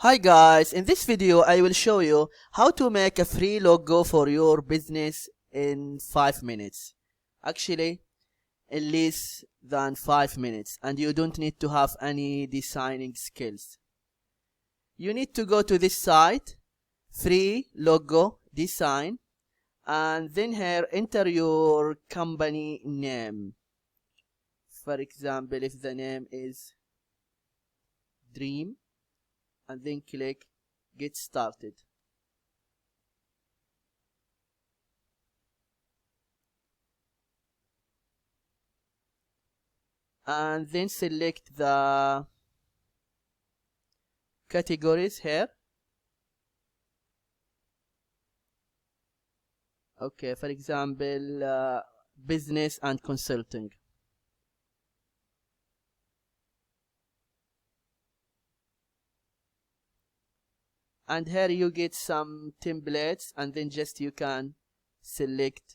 Hi guys, in this video I will show you how to make a free logo for your business in 5 minutes. Actually, in less than 5 minutes, and you don't need to have any designing skills. You need to go to this site, free logo design, and then here enter your company name. For example, if the name is Dream, and then click get started. And then select the categories here. Okay, for example, business and consulting. And here you get some templates, and then just you can select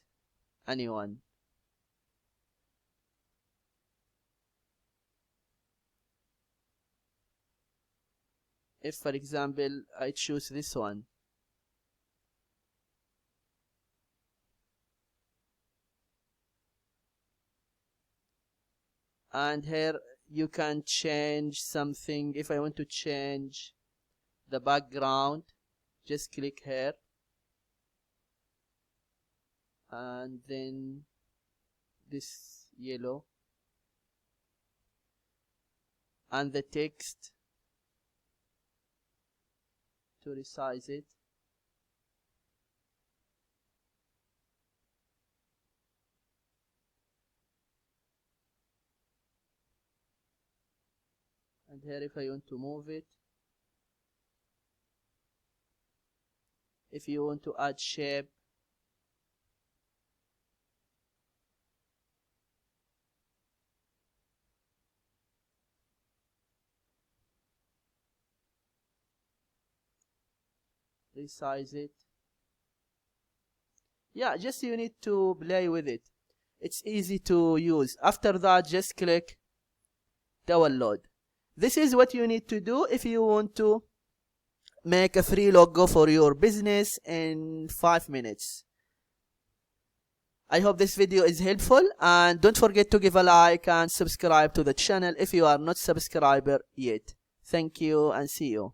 anyone. If for example I choose this one, and here you can change something. If I want to change the background, just click here and then this yellow, and the text to resize it. And here if I want to move it, if you want to add shape, resize it. Yeah, just you need to play with it. It's easy to use. After that, just click download. This is what you need to do if you want to make a free logo for your business in 5 minutes. I hope this video is helpful, and don't forget to give a like and subscribe to the channel if you are not subscriber yet. Thank you and see you.